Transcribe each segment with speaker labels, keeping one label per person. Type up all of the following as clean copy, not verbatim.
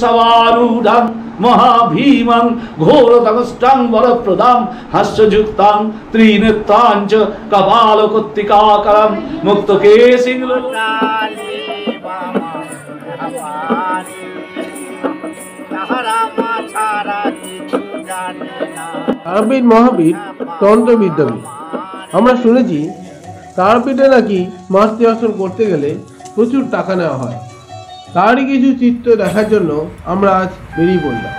Speaker 1: সবারূঢ়ং মহাভীমং ঘোরতমষ্টাং বরপ্রদাং হাস্যযুক্তাং ত্রিনেত্রাঞ্চ কপালকর্তিকাকরং মুক্তকেশিং
Speaker 2: তারাপীঠ মহাপীঠ তন্ত্রবিদ্যাপীঠ। আমরা শুনেছি তারাপীঠে নাকি মাতৃ দর্শন করতে গেলে প্রচুর টাকা নেওয়া হয়। তারই কিছু চিত্র দেখার জন্য আমরা আজ বেরিয়ে পড়লাম।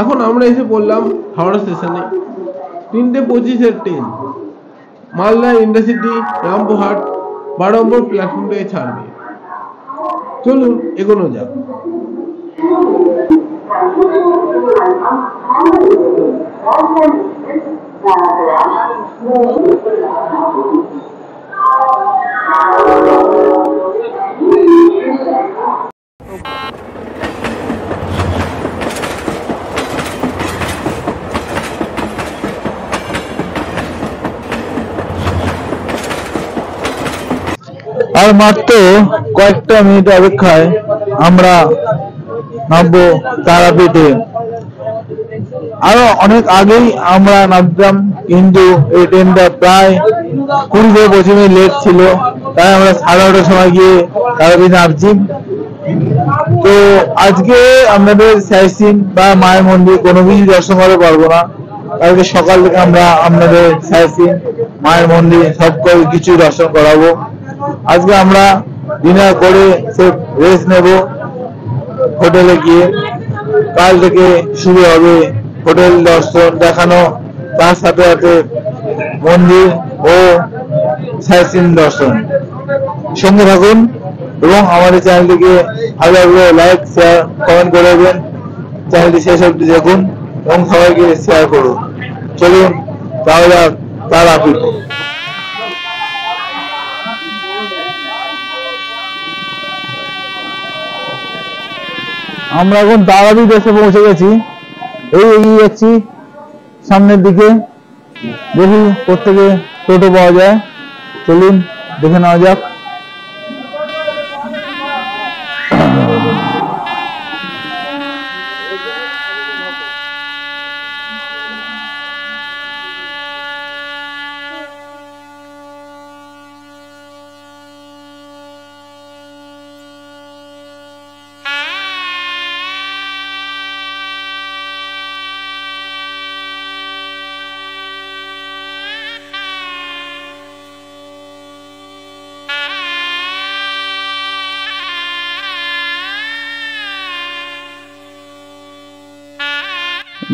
Speaker 2: এখন আমরা এসে পড়লাম হাওড়া স্টেশনে। 3:25-এর ট্রেন মালদা ইন্টারসিটি রামপুরহাট 12 নম্বর প্ল্যাটফর্ম থেকে ছাড়বে। চলুন এগোনো যাক।
Speaker 3: আর মাত্র কয়েকটা মিনিট অপেক্ষায় আমরা নামবো তারাপীঠে। আরো অনেক আগেই আমরা নামতাম, কিন্তু এই ট্রেনটা প্রায় 20-25 মিনিট লেট ছিল, তাই আমরা 9:30টার সময় গিয়ে তারাপীঠ নামছি। তো আজকে আমাদের সাইট বা মায়ের মন্দির কোনো কিছু দর্শন করতে পারবো না। কালকে সকাল থেকে আমরা আপনাদের সাইট মায়ের মন্দির সব কিছু দর্শন করাবো। আজকে আমরা ডিনার করে রেস্ট নেব হোটেলে গিয়ে। কাল থেকে শুরু হবে হোটেল দর্শন দেখানো, তার সাথে সাথে মন্দির ও সাইট সিন দর্শন। সঙ্গে থাকুন এবং আমাদের চ্যানেলটিকে ভালো লাগলে লাইক শেয়ার কমেন্ট করে দেবেন। চ্যানেলটি শেষ অবধি দেখুন এবং সবাইকে শেয়ার করুন। চলুন তাহলে তারাপীঠ। আমরা এখন তারাপীঠ এসে পৌঁছে গেছি। এই এগিয়ে যাচ্ছি সামনের দিকে, দেখি কোত্থেকে টোটো পাওয়া যায়। চলুন দেখে নেওয়া যাক।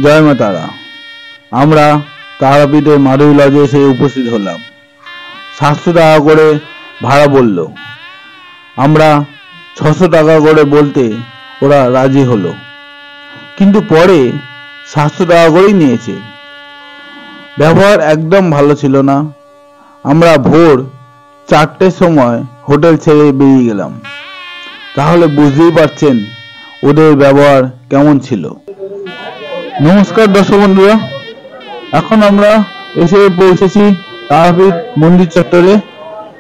Speaker 3: জয় মা তারা। আমরা তারাপীঠের মাধবী লজে এসে উপস্থিত হলাম। 700 টাকা করে ভাড়া বলল। আমরা 600 টাকা করে বলতে ওরা রাজি হলো, কিন্তু পরে 700 টাকা করেই নিয়েছে। ব্যবহার একদম ভালো ছিল না। আমরা ভোর 4টের সময় হোটেল ছেড়ে বেরিয়ে গেলাম। তাহলে বুঝতেই পারছেন ওদের ব্যবহার কেমন ছিল। নমস্কার দর্শক বন্ধুরা, এখন আমরা এসে পৌঁছেছি তারাপীঠ মন্দির চত্বরে।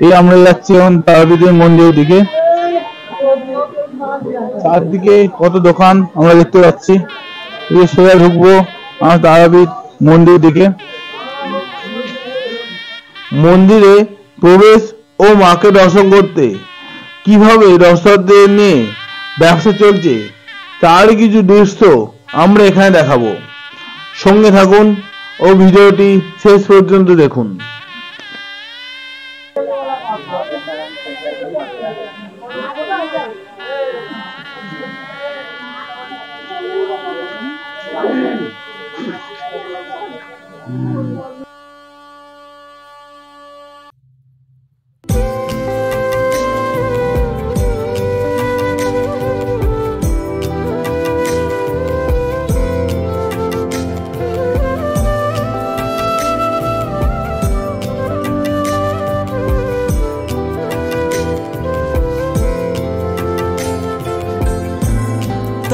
Speaker 3: এই আমরা যাচ্ছি এখন তারাপীঠের মন্দিরের দিকে। চারদিকে কত দোকান আমরা দেখতে পাচ্ছি। সোজা ঢুকবো আমরা তারাপীঠ মন্দির দিকে। মন্দিরে প্রবেশ ও মাকে দর্শন করতে কিভাবে দর্শকদের নিয়ে ব্যবসা চলছে তার কিছু দৃশ্য আমরা এখানে দেখাবো। সঙ্গে থাকুন ও ভিডিওটি শেষ পর্যন্ত দেখুন।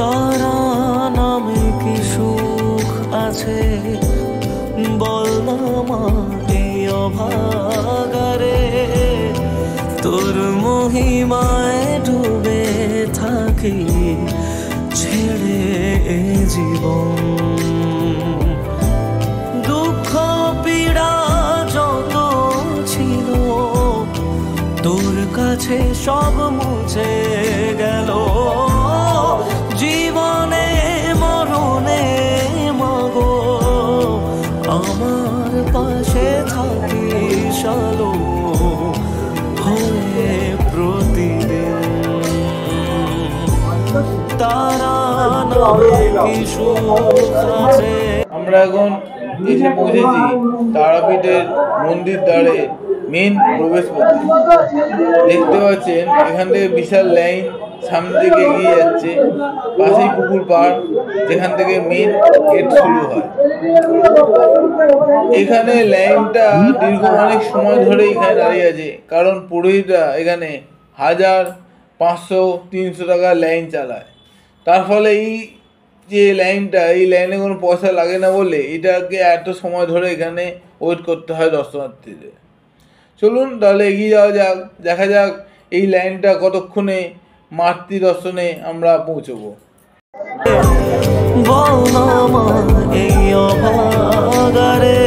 Speaker 4: তারা নামে কি সুখ আছে বল না মা এই অভাগারে। তোর মহিমায় ডুবে থাকি ছেড়ে এ জীবন। দুঃখ পীড়া যত ছিল তোর কাছে সব মুছে গেল। জীবনে মরণে মাগো আমার পাশে থাকিস আলো হয়ে প্রতিদিন। তারা নামে কি সুখ আছে।
Speaker 3: আমরা এখন এসে পৌঁছেছি তারাপীঠের মন্দির দ্বারে মেন প্রবেশ পথে। দেখতে পাচ্ছেন এখান থেকে বিশাল লাইন সামনে দিকে এগিয়ে যাচ্ছে। পাশেই পুকুর পাড়, যেখান থেকে মেন গেট শুরু হয়। এখানে লাইনটা দীর্ঘ অনেক সময় ধরে এখানে দাঁড়িয়ে আছে, কারণ পুরোহিতরা এখানে 1000, 500, 300 টাকা লাইন চালায়। তার ফলে এই যে লাইনটা, এই লাইনে কোনো পয়সা লাগে না বলে এটাকে এত সময় ধরে এখানে ওয়েট করতে হয় দর্শনার্থীদের। চলুন তাহলে এগিয়ে যাওয়া যাক, দেখা যাক এই লাইনটা কতক্ষণে মাতৃ দর্শনে আমরা পৌঁছবো।
Speaker 4: এই অভাগারে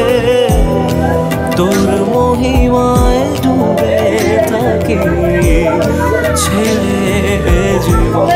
Speaker 4: তোর মহিমায় ডুবে থাকি ছেড়ে জীবন।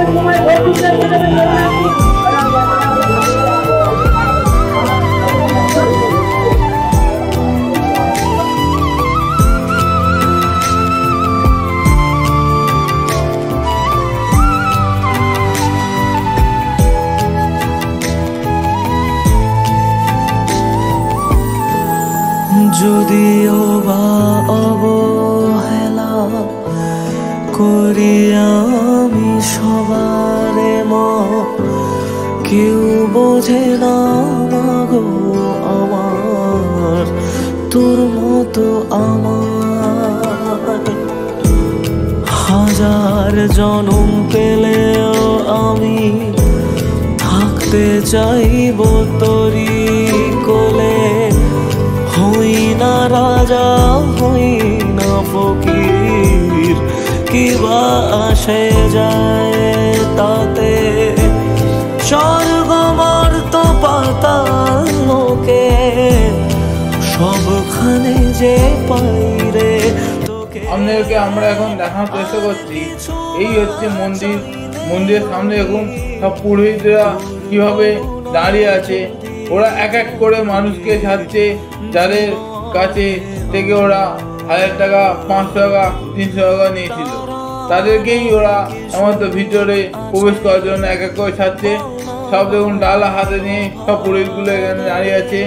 Speaker 4: যদিও বা অবহেলা করি আমি সবারে মা, কেউ বোঝে না মাগো আমার তোর মতো আমার। 1000 জনম পেলেও আমি থাকতে চাইব তোরি কোলে। হই না রাজা হই না ফকির, কি বা আসে যায় তাতে। স্বর্গ মর্ত পাতাল লোকে সবখানে যে পাই রে তোকে।
Speaker 3: আপনাদেরকে আমরা এখন দেখার চেষ্টা করছি, এই হচ্ছে মন্দির। মন্দিরের সামনে দেখুন সব পুরোহিতরা কিভাবে দাঁড়িয়ে আছে। ওরা এক এক করে মানুষকে ছাড়ছে, যাদের কাছে থেকে ওরা 1000 টাকা, 500 টাকা, 300 টাকা নিয়েছিল, তাদেরকেই ওরা আমাদের ভিতরে প্রবেশ করার জন্য এক এক করে ছাড়ছে। সব দেখুন ডালা হাতে নিয়ে সব পুরোহিতগুলো এখানে দাঁড়িয়ে আছে।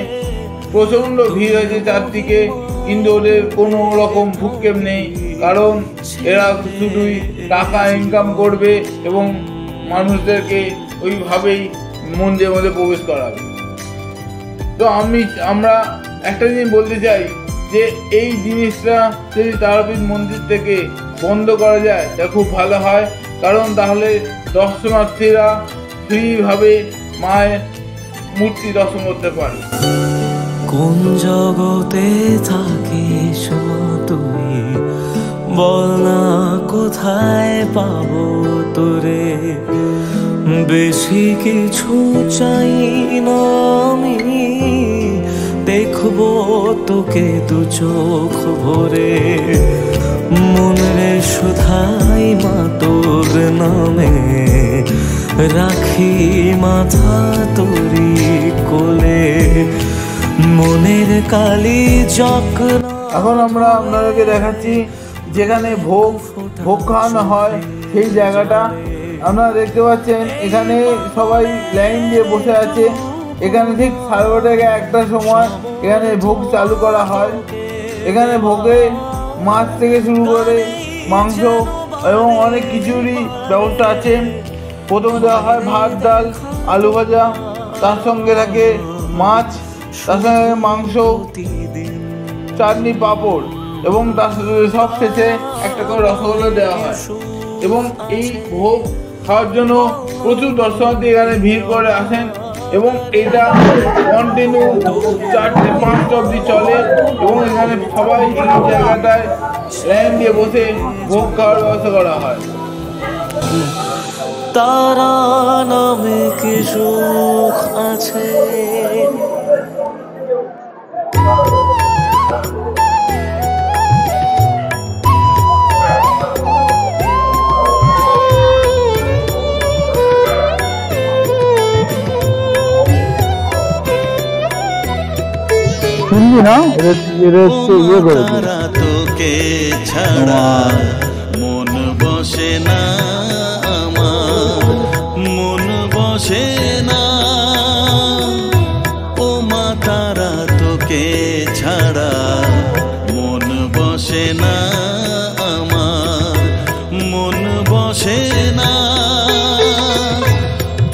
Speaker 3: প্রচণ্ড ভিড় হয়েছে চারদিকে, কিন্তু ওদের কোনো রকম ভ্রুক্ষেপ নেই, কারণ এরা শুধুই টাকা ইনকাম করবে এবং মানুষদেরকে ওইভাবেই মন্দিরের মধ্যে প্রবেশ করাবে। তো আমরা একটা জিনিস বলতে চাই যে এই জিনিসটা যদি তারাপীঠ মন্দির থেকে বন্ধ করা যায় তা খুব ভালো হয়, কারণ তাহলে দর্শনার্থীরা ফ্রিভাবে মায়ের মূর্তি দর্শন করতে পারে।
Speaker 4: কোন জগতে থাকিস তুই বল না, কোথায় পাবো তোরে। বেশি কিছু চাই না আমি, দেখবো তোকে দু চোখ ভরে। মনে শুধাই মা তোর নামে, রাখি মাথা তোরি কোলে। মনের কালি যখন
Speaker 3: এখন আমরা আপনাদেরকে দেখাচ্ছি যেখানে ভোগ খাওয়ানো হয় সেই জায়গাটা। আপনারা দেখতে পাচ্ছেন এখানে সবাই লাইন দিয়ে বসে আছে। এখানে ঠিক 1টার সময় এখানে ভোগ চালু করা হয়। এখানে ভোগে মাছ থেকে শুরু করে মাংস এবং অনেক কিছুরই ব্যবস্থা আছে। প্রথমে দেওয়া হয় ভাত, ডাল, আলু ভাজা, তার সঙ্গে থাকে মাছ, তার সঙ্গে মাংস, চাটনি, পাঁপড় এবং তার সব শেষে একটা করে রসগোল্লা দেওয়া হয়। এবং এই ভোগ খাওয়ার জন্য প্রচুর দর্শনার্থী এখানে ভিড় করে আসেন।
Speaker 2: এবং এটা কন্টিনিউ 4-5 অবধি চলে এবং এখানে সবাই এই জায়গাটায় লাইন দিয়ে বসে ভোগ খাওয়ার ব্যবস্থা করা হয়।
Speaker 4: তারা নামে কি সুখ আছে,
Speaker 3: শুনবি না
Speaker 4: তারা তোকে ছাড়া মন বসে না আমার, মন বসে না। ও মা তারা তোকে ছাড়া মন বসে না আমার, মন বসে না।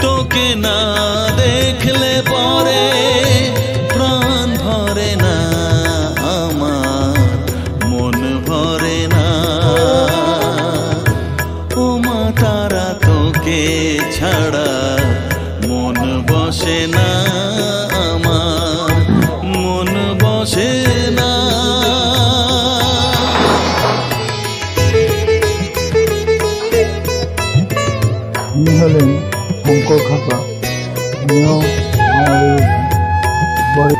Speaker 4: তোকে না দেখলে পরে প্রাণ ভরে না আমার, মন ভরে না। ও মা তারা তোকে ছাড়া মন বসে না আমার, মন বসে না।
Speaker 3: ইনি হলেন শঙ্কর খাপা, ইনিও আমাদের বড়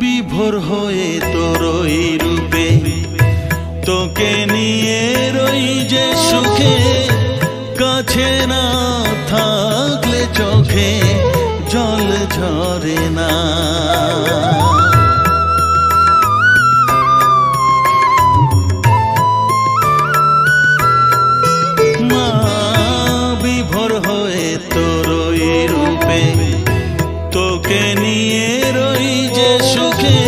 Speaker 4: বিভোর হয়ে তোরই রূপে তোকে নিয়ে রই যে সুখে, কাছে না থাকলে চোখে জল ঝরে না। মা বিভোর হয়ে তোরই রূপে তোকে নিয়ে রই যে সুখে,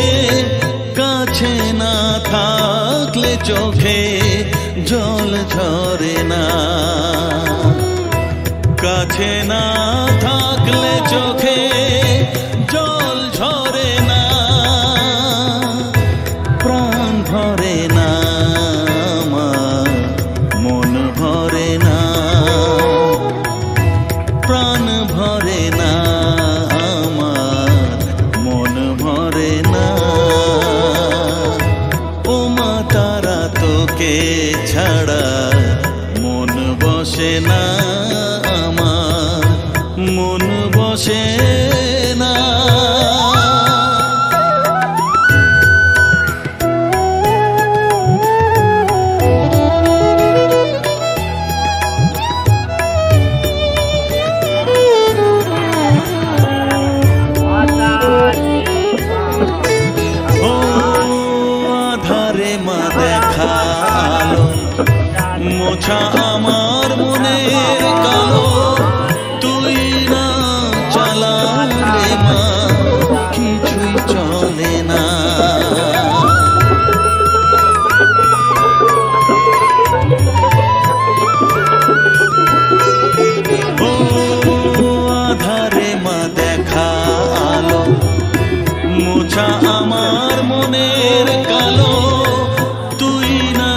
Speaker 4: কাছে না থাকলে চোখে জল ঝরে না। কাছে না থাকলে চোখে জল ঝরে না, প্রাণ ভরে না আমার, মন ভরে না, প্রাণ ভরে না আমার, মন ভরে না। ও মা তারা তোকে ছাড়া মন বসে না আমার, মন বসে না। ও আধারে মা দেখা আলো, মোছা আমার মনের কালো। তুই না চালালে মা কিছুই চলে না। ও আধারে মা দেখা আলো, মোছা আমার মনের কালো। তুই না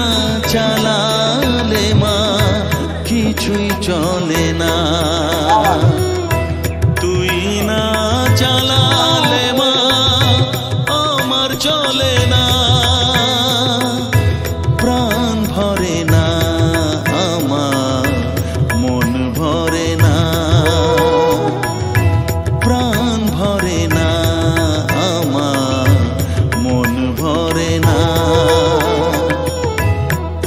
Speaker 4: চালালে মা কিছুই চলে না। তুই না চালালে মা আমার চলে না, প্রাণ ভরে না আমার, মন ভরে না, প্রাণ ভরে না আমার, মন ভরে না।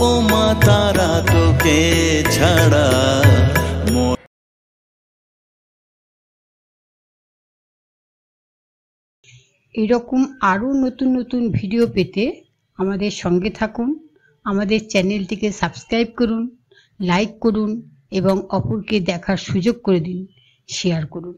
Speaker 4: ও মা তারা তোকে ছাড়া মন।
Speaker 5: এরকম আরও নতুন নতুন ভিডিও পেতে আমাদের সঙ্গে থাকুন। আমাদের চ্যানেলটিকে সাবস্ক্রাইব করুন, লাইক করুন এবং অপরকে দেখার সুযোগ করে দিন, শেয়ার করুন।